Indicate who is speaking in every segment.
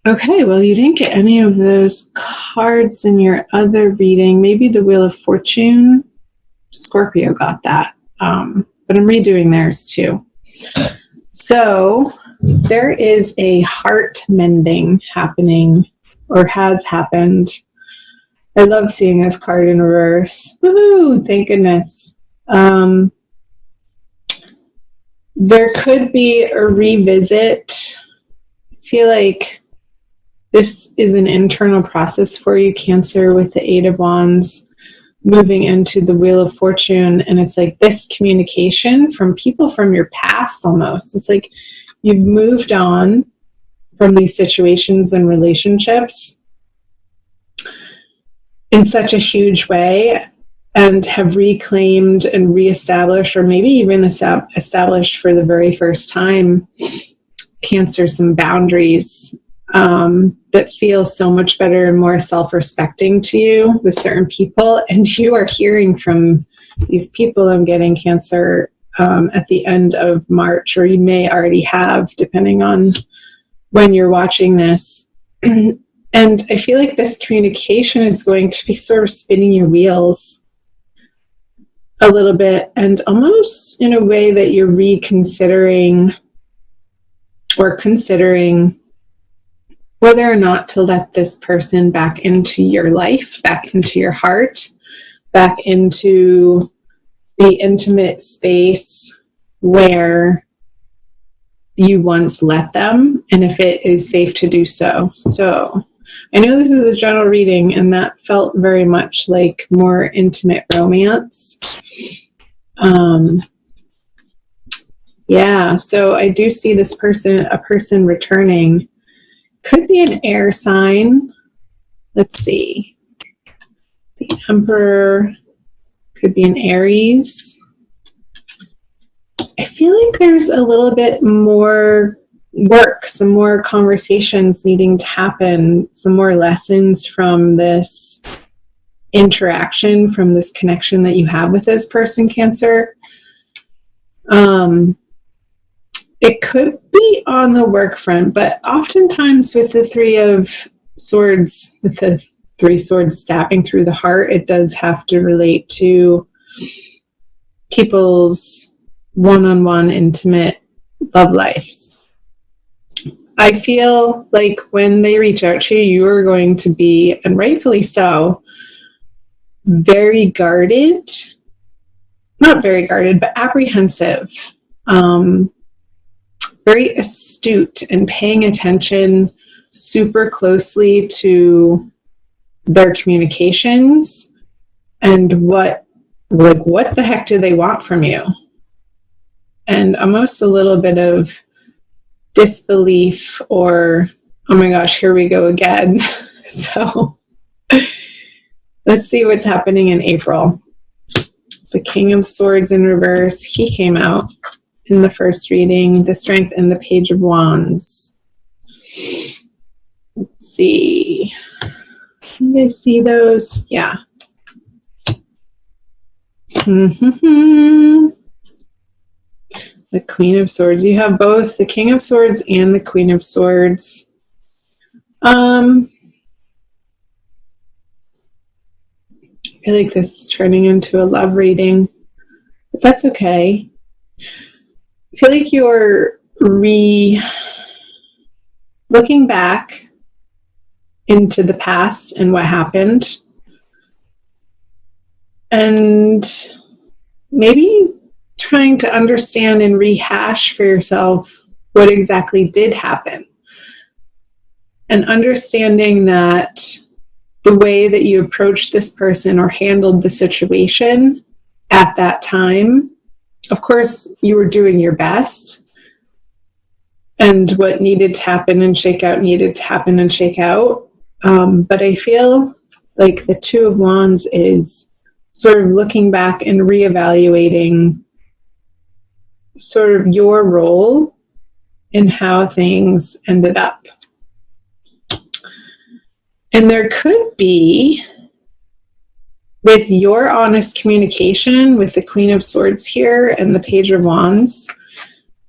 Speaker 1: Okay, well, you didn't get any of those cards in your other reading. Maybe the Wheel of Fortune. Scorpio got that. But I'm redoing theirs too. So there is a heart mending happening or has happened. I love seeing this card in reverse. Woohoo! Thank goodness. There could be a revisit. I feel like this is an internal process for you, Cancer, with the Eight of Wands moving into the Wheel of Fortune. And it's like this communication from people from your past almost. It's like you've moved on from these situations and relationships in such a huge way and have reclaimed and reestablished, or maybe even established for the very first time, Cancer, some boundaries that feel so much better and more self-respecting to you with certain people. And you are hearing from these people, I'm getting, Cancer, at the end of March, or you may already have, depending on when you're watching this. And I feel like this communication is going to be sort of spinning your wheels a little bit, and almost in a way that you're reconsidering or considering whether or not to let this person back into your life, back into your heart, back into the intimate space where you once let them, and if it is safe to do so. So I know this is a general reading, and that felt very much like more intimate romance. Yeah, so I do see this person, a person returning. Could be an air sign. Let's see. The Emperor could be an Aries. I feel like there's a little bit more work, some more conversations needing to happen, some more lessons from this interaction, from this connection that you have with this person, Cancer. It could be on the work front, but oftentimes with the Three of Swords, with the three swords stabbing through the heart, it does have to relate to people's one-on-one intimate love lives. I feel like when they reach out to you, you are going to be, and rightfully so, very guarded, not very guarded, but apprehensive, very astute and paying attention super closely to their communications and what the heck do they want from you? And almost a little bit of disbelief or, oh my gosh, here we go again. So let's see what's happening in April. The King of Swords in reverse, he came out in the first reading, the Strength and the Page of Wands. Let's see. Can you guys see those? Yeah. The Queen of Swords. You have both the King of Swords and the Queen of Swords. I feel like this is turning into a love reading, but that's okay. I feel like you're looking back into the past and what happened, and maybe trying to understand and rehash for yourself what exactly did happen, and understanding that the way that you approached this person or handled the situation at that time, of course, you were doing your best, and what needed to happen and shake out needed to happen and shake out. But I feel like the Two of Wands is sort of looking back and reevaluating sort of your role in how things ended up. And there could be, with your honest communication with the Queen of Swords here and the Page of Wands,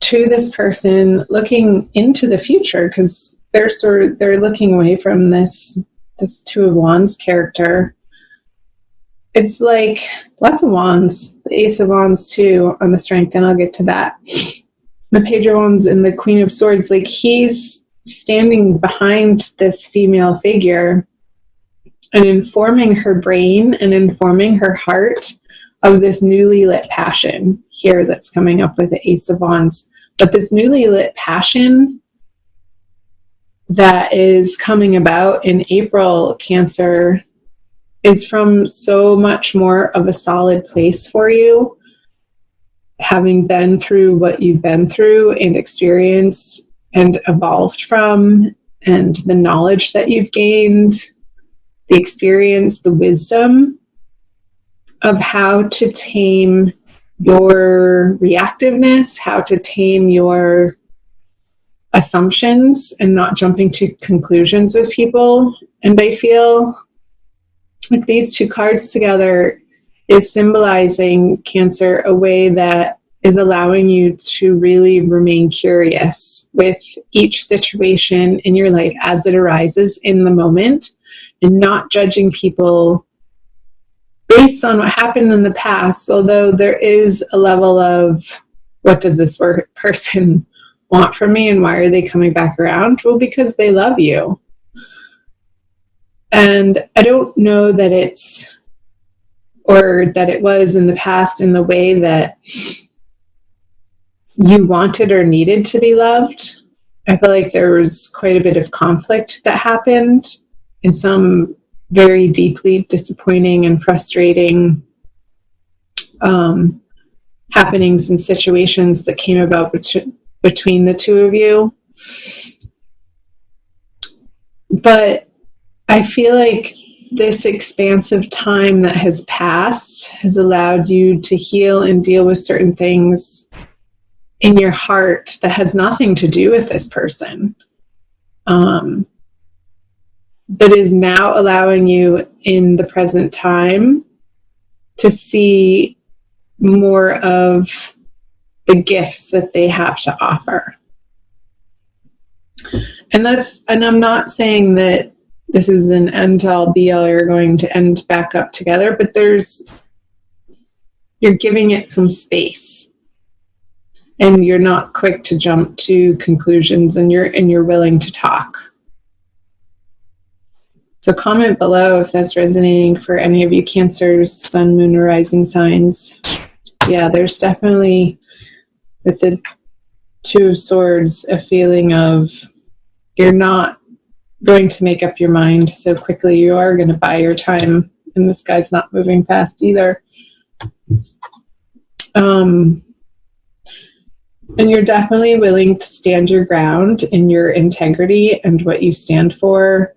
Speaker 1: to this person looking into the future, because they're looking away from this Two of Wands character. It's like lots of wands, the Ace of Wands too on the Strength, and I'll get to that. The Page of Wands and the Queen of Swords, like he's standing behind this female figure and informing her brain and informing her heart of this newly lit passion here that's coming up with the Ace of Wands. But this newly lit passion that is coming about in April, Cancer, is from so much more of a solid place for you, having been through what you've been through and experienced and evolved from, and the knowledge that you've gained, the experience, the wisdom of how to tame your reactiveness, how to tame your assumptions and not jumping to conclusions with people. And I feel like these two cards together is symbolizing, Cancer, a way that is allowing you to really remain curious with each situation in your life as it arises in the moment, and not judging people based on what happened in the past, although there is a level of, what does this person want from me and why are they coming back around? Well, because they love you. And I don't know that it's, or that it was in the past in the way that you wanted or needed to be loved. I feel like there was quite a bit of conflict that happened, and some very deeply disappointing and frustrating happenings and situations that came about between the two of you. But I feel like this expansive time that has passed has allowed you to heal and deal with certain things in your heart that has nothing to do with this person, but is now allowing you in the present time to see more of the gifts that they have to offer. And I'm not saying that this is an end all be all, you're going to end back up together, but you're giving it some space, and you're not quick to jump to conclusions, and you're willing to talk. So comment below if that's resonating for any of you Cancers, Sun, Moon, or Rising signs. Yeah, there's definitely, with the Two of Swords, a feeling of you're not going to make up your mind so quickly. You are going to buy your time, and this guy's not moving fast either. And you're definitely willing to stand your ground in your integrity and what you stand for,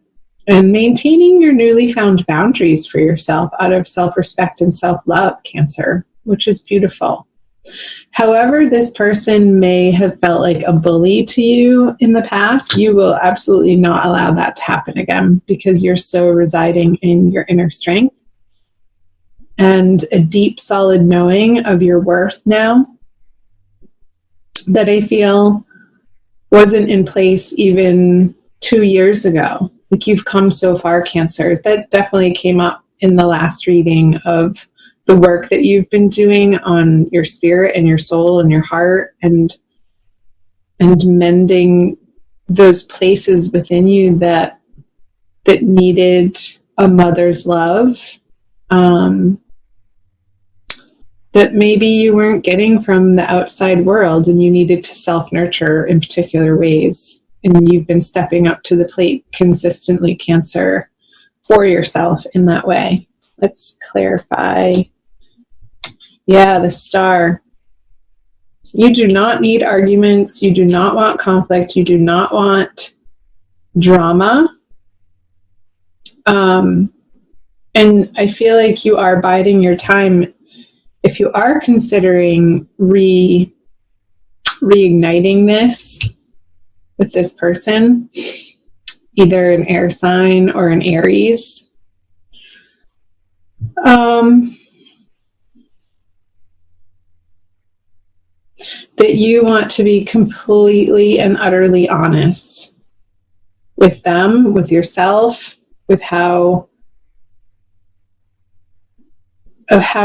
Speaker 1: and maintaining your newly found boundaries for yourself out of self-respect and self-love, Cancer, which is beautiful. However, this person may have felt like a bully to you in the past, you will absolutely not allow that to happen again, because you're so residing in your inner strength and a deep, solid knowing of your worth now that I feel wasn't in place even 2 years ago. Like, you've come so far, Cancer. That definitely came up in the last reading of the work that you've been doing on your spirit and your soul and your heart, and mending those places within you that needed a mother's love, that maybe you weren't getting from the outside world, and you needed to self-nurture in particular ways. And you've been stepping up to the plate consistently, Cancer, for yourself in that way. Let's clarify. Yeah, the Star. You do not need arguments. You do not want conflict. You do not want drama. And I feel like you are biding your time. If you are considering reigniting this with this person, either an air sign or an Aries, that you want to be completely and utterly honest with them, with yourself, with how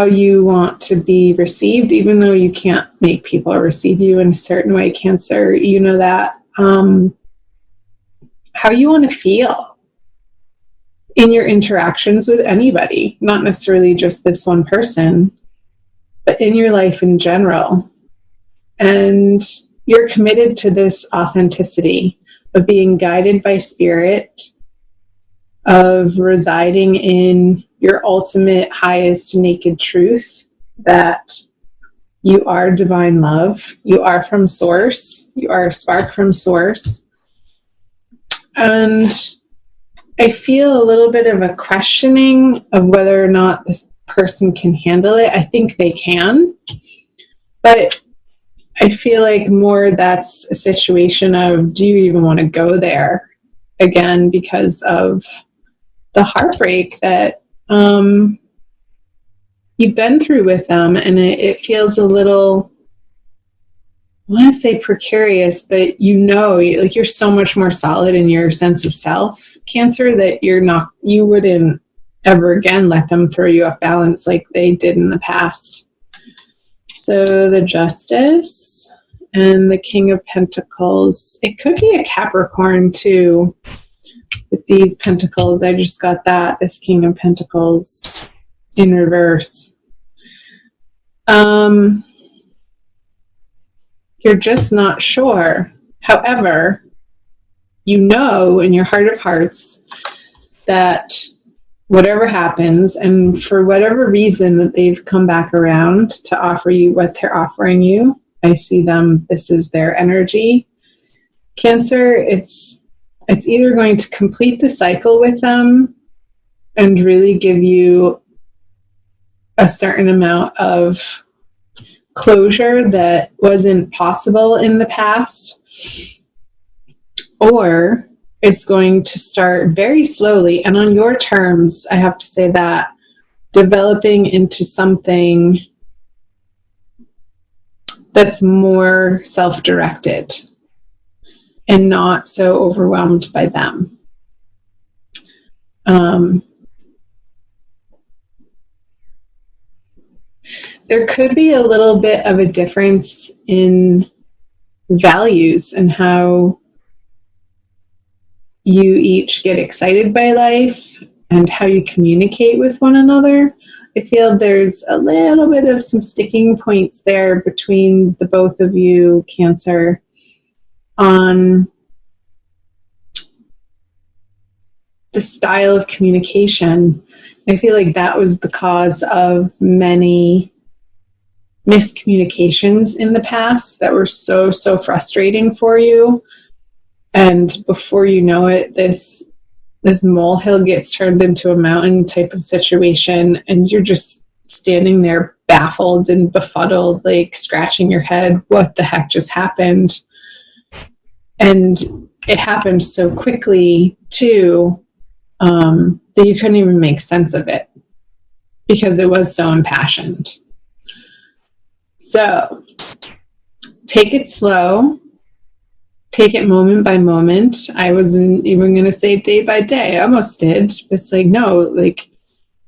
Speaker 1: you want to be received, even though you can't make people receive you in a certain way, Cancer. You know that how you want to feel in your interactions with anybody, not necessarily just this one person, but in your life in general. And you're committed to this authenticity of being guided by spirit, of residing in your ultimate, highest, naked truth, that you are divine love, you are from source, you are a spark from source. And I feel a little bit of a questioning of whether or not this person can handle it. I think they can, but I feel like more that's a situation of, do you even want to go there again because of the heartbreak that you've been through with them? And it feels a little, I want to say precarious, but like you're so much more solid in your sense of self, Cancer, that you wouldn't ever again let them throw you off balance like they did in the past. So the Justice and the King of Pentacles. It could be a Capricorn too with these pentacles. I just got that, this King of Pentacles in reverse. You're just not sure. However, you know in your heart of hearts that whatever happens, and for whatever reason that they've come back around to offer you what they're offering you, I see them, this is their energy. Cancer, it's either going to complete the cycle with them and really give you a certain amount of closure that wasn't possible in the past, or it's going to start very slowly and on your terms, I have to say that, developing into something that's more self-directed and not so overwhelmed by them. There could be a little bit of a difference in values and how you each get excited by life and how you communicate with one another. I feel there's a little bit of some sticking points there between the both of you, Cancer, on the style of communication. I feel like that was the cause of many miscommunications in the past that were so frustrating for you. And before you know it, this molehill gets turned into a mountain type of situation, and you're just standing there baffled and befuddled, like scratching your head, what the heck just happened? And it happened so quickly too, that you couldn't even make sense of it because it was so impassioned. So take it slow. Take it moment by moment. I wasn't even going to say day by day. I almost did. It's like, no, like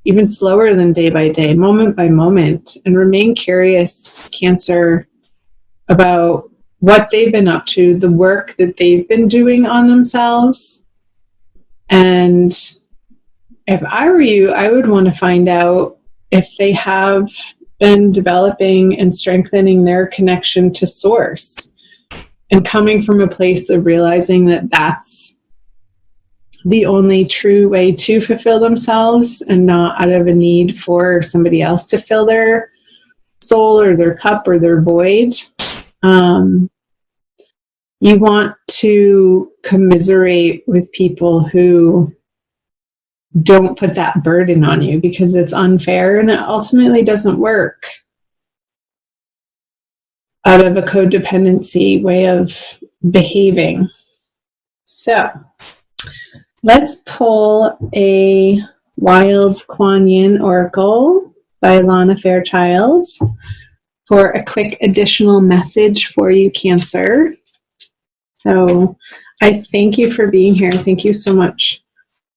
Speaker 1: even slower than day by day, moment by moment, and remain curious, Cancer, about what they've been up to, the work that they've been doing on themselves. And if I were you, I would want to find out if they have been developing and strengthening their connection to source, and coming from a place of realizing that that's the only true way to fulfill themselves, and not out of a need for somebody else to fill their soul or their cup or their void. You want to commiserate with people who don't put that burden on you, because it's unfair and it ultimately doesn't work out of a codependency way of behaving. So let's pull a Wild Kuan Yin Oracle by Lana Fairchild for a quick additional message for you, Cancer. So I thank you for being here. Thank you so much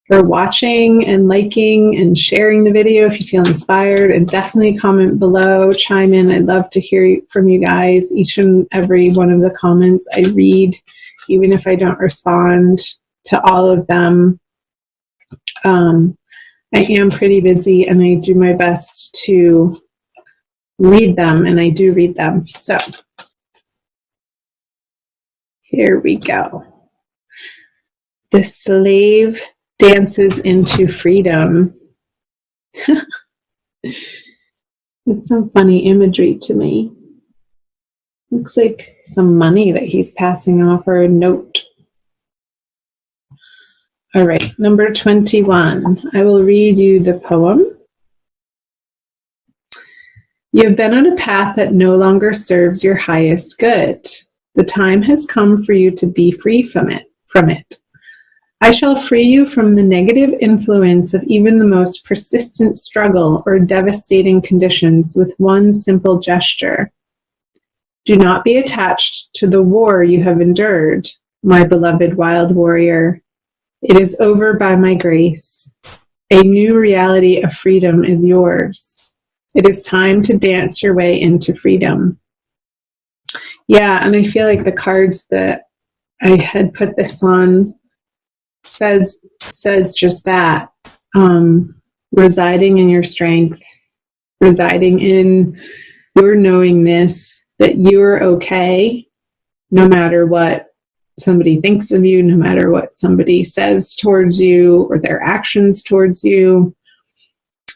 Speaker 1: for watching and liking and sharing the video if you feel inspired, and definitely comment below, chime in. I'd love to hear from you guys. Each and every one of the comments I read, even if I don't respond to all of them. I am pretty busy and I do my best to read them, and I do read them. So here we go. The slave dances into freedom. It's some funny imagery to me. Looks like some money that he's passing off, or a note. All right, number 21. I will read you the poem. You have been on a path that no longer serves your highest good. The time has come for you to be free from it. I shall free you from the negative influence of even the most persistent struggle or devastating conditions with one simple gesture. Do not be attached to the war you have endured, my beloved wild warrior. It is over by my grace. A new reality of freedom is yours. It is time to dance your way into freedom. Yeah, and I feel like the cards that I had put this on says just that. Residing in your strength, residing in your knowingness that you're okay, no matter what somebody thinks of you, no matter what somebody says towards you or their actions towards you.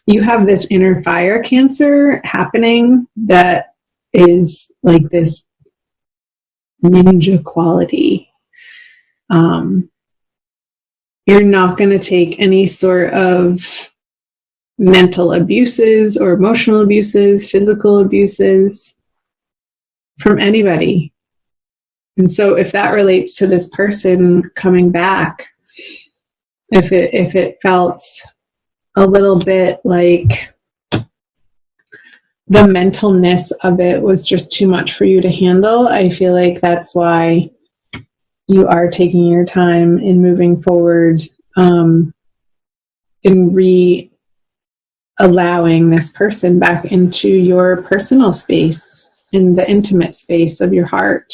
Speaker 1: You have this inner fire, Cancer, happening that is like this ninja quality. You're not going to take any sort of mental abuses or emotional abuses, physical abuses from anybody. And so if that relates to this person coming back, if it felt a little bit like the mentalness of it was just too much for you to handle, I feel like that's why you are taking your time in moving forward, in allowing this person back into your personal space, in the intimate space of your heart.